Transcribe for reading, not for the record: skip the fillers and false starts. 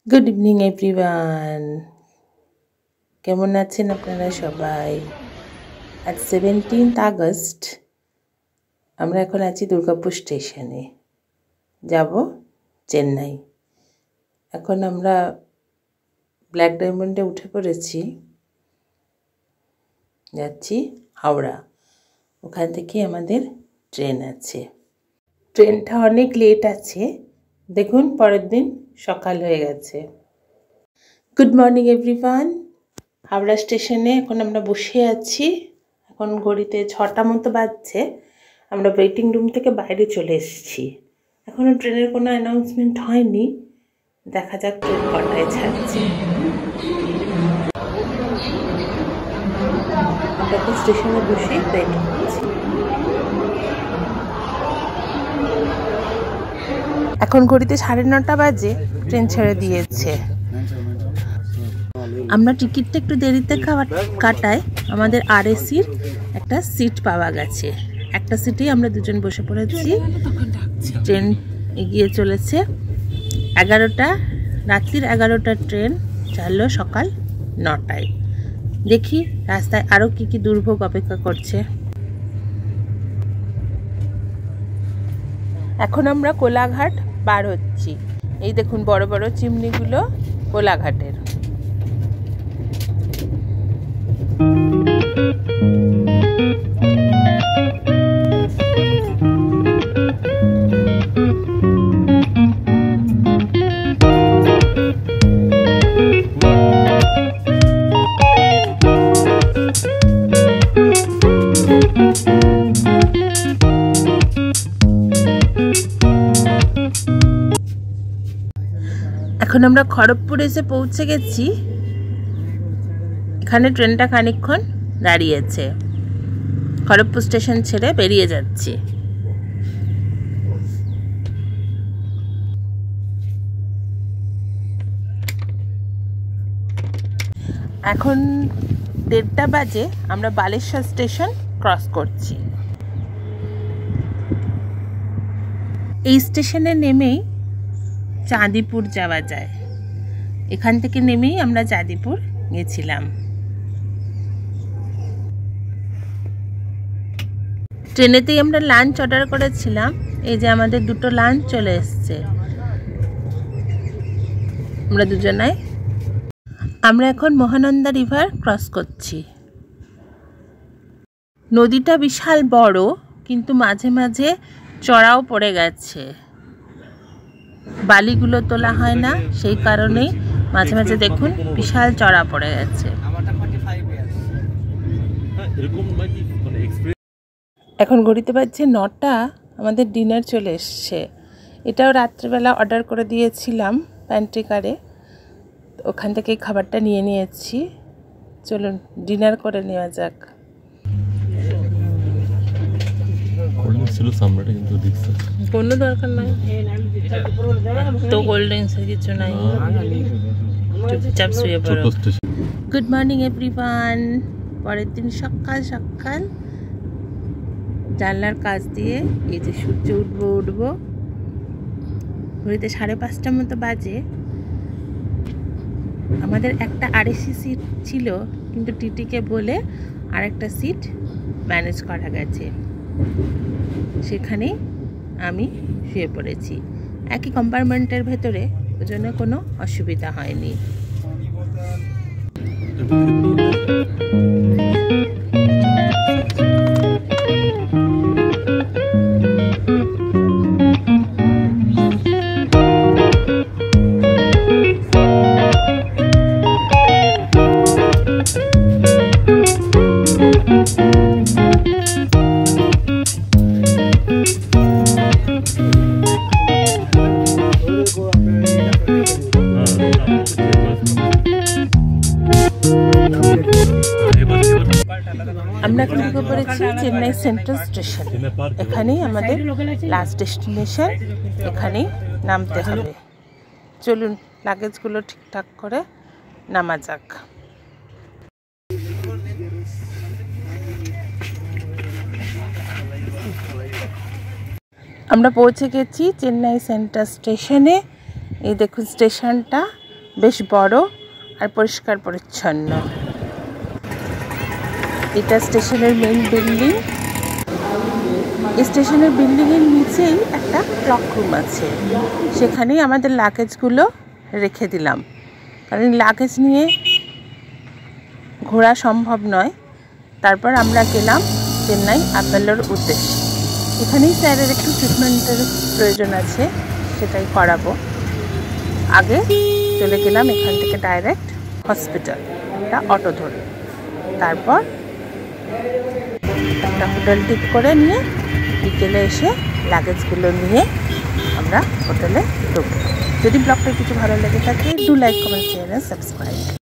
Good evening everyone. কেমন আছেন আপনারা সবাই? আজ 17th আগস্ট। আমরা এখন আছি দুর্গাপুর স্টেশনে, যাব চেন্নাই। এখন আমরা ব্ল্যাক ডায়মন্ডে উঠে পড়েছি, যাচ্ছি হাওড়া। ওখান থেকে আমাদের ট্রেন আছে। ট্রেনটা অনেক লেট আছে, দেখুন পরের দিন সকাল হয়ে গেছে। Good morning everyone. হাওড়া স্টেশনে এখন আমরা বসে আছি। এখন ঘড়িতে 6টা মতো বাজছে। আমরা ওয়েটিং রুম থেকে বাইরে চলে এসেছি। এখনও ট্রেনের কোনো অ্যানাউন্সমেন্ট হয়নি, দেখা যাক ট্রেন কটায় ছাড়ছে। আমরা তো স্টেশনে বসে ওয়েট করছি। এখন ঘড়িতে 9:30 বাজে, ট্রেন ছেড়ে দিয়েছে। আমরা টিকিটটা একটু দেরিতে কাটায় আমাদের আরএসির একটা সিট পাওয়া গেছে। একটা সিটেই আমরা দুজন বসে পড়েছি। ট্রেন এগিয়ে চলেছে। রাত্রির 11টার ট্রেন ছাড়লো সকাল 9টায়। দেখি রাস্তায় আরও কি দুর্ভোগ অপেক্ষা করছে। এখন আমরা কোলাঘাট পার হচ্ছি। এই দেখুন বড় বড় চিমনিগুলো কোলাঘাটের। এখন আমরা খড়গপুর এসে পৌঁছে গেছি। এখানে ট্রেনটা খানিকক্ষণ দাঁড়িয়েছে। খড়গপুর স্টেশন ছেড়ে বেরিয়ে যাচ্ছি। এখন 1:30 বাজে, আমরা বালেশ্বর স্টেশন ক্রস করছি। এই স্টেশনে নেমেই চাঁদিপুর যাওয়া যায়। এখান থেকে নেমেই আমরা চাঁদিপুর গেছিলাম। ট্রেনেতেই আমরা লাঞ্চ অর্ডার করেছিলাম। এই যে আমাদের দুটো লাঞ্চ চলে এসছে। আমরা দুজনাই। আমরা এখন মহানন্দা রিভার ক্রস করছি। নদীটা বিশাল বড়, কিন্তু মাঝে মাঝে চড়াও পড়ে গেছে। বালিগুলো তোলা হয় না, সেই কারণেই মাঝে মাঝে দেখুন বিশাল চড়া পড়ে গেছে। এখন ঘড়িতে বাজছে 9টা। আমাদের ডিনার চলে এসছে। এটাও রাত্রিবেলা অর্ডার করে দিয়েছিলাম প্যান্ট্রিকারে, ওখান থেকে খাবারটা নিয়ে নিয়েছি। চলুন ডিনার করে নেওয়া যাক। কোনো দরকার নাই তো, কোল্ড ড্রিঙ্কসের কিছু নাই, চুপচাপ শুয়ে পড়ো। Good morning everyone. পরের দিন সকাল সকাল জানলার কাছ দিয়ে এই যে সূর্য উঠবো। ঘড়িতে 5:30 মতো বাজে। আমাদের একটা আরএসি সিট ছিল, কিন্তু টিটিকে বলে আরেকটা সিট ম্যানেজ করা গেছে। সেখানে আমি শুয়ে পড়েছি একই কম্পার্টমেন্টের ভেতরে, ওই জন্য কোনো অসুবিধা হয়নি। আমরা এখন ঢুকে পড়েছি চেন্নাই সেন্ট্রাল স্টেশন। এখানেই আমাদের লাস্ট ডেস্টিনেশন, এখানেই নামতে হবে। চলুন লাগেজগুলো ঠিকঠাক করে নামা যাক। আমরা পৌঁছে গেছি চেন্নাই সেন্ট্রাল স্টেশনে। এই দেখুন স্টেশনটা বেশ বড় আর পরিষ্কার পরিচ্ছন্ন। এটা স্টেশনের মেইন বিল্ডিং। স্টেশনের বিল্ডিংয়ের নিচেই একটা ক্লক রুম আছে, সেখানেই আমাদের লাগেজগুলো রেখে দিলাম, কারণ লাগেজ নিয়ে ঘোরা সম্ভব নয়। তারপর আমরা গেলাম চেন্নাই অ্যাপোলোর উদ্দেশ্যে। এখানেই স্যারের একটু ট্রিটমেন্টের প্রয়োজন আছে, সেটাই করাবো। আগে চলে গেলাম এখান থেকে ডাইরেক্ট হসপিটাল, একটা অটো ধরে। তারপর একটা হোটেল ঠিক করে নিয়ে বিকেলে এসে লাগেজগুলো নিয়ে আমরা হোটেলে ঢুকবো। যদি ব্লগটা কিছু ভালো লেগে থাকে, do like, comment, share, subscribe.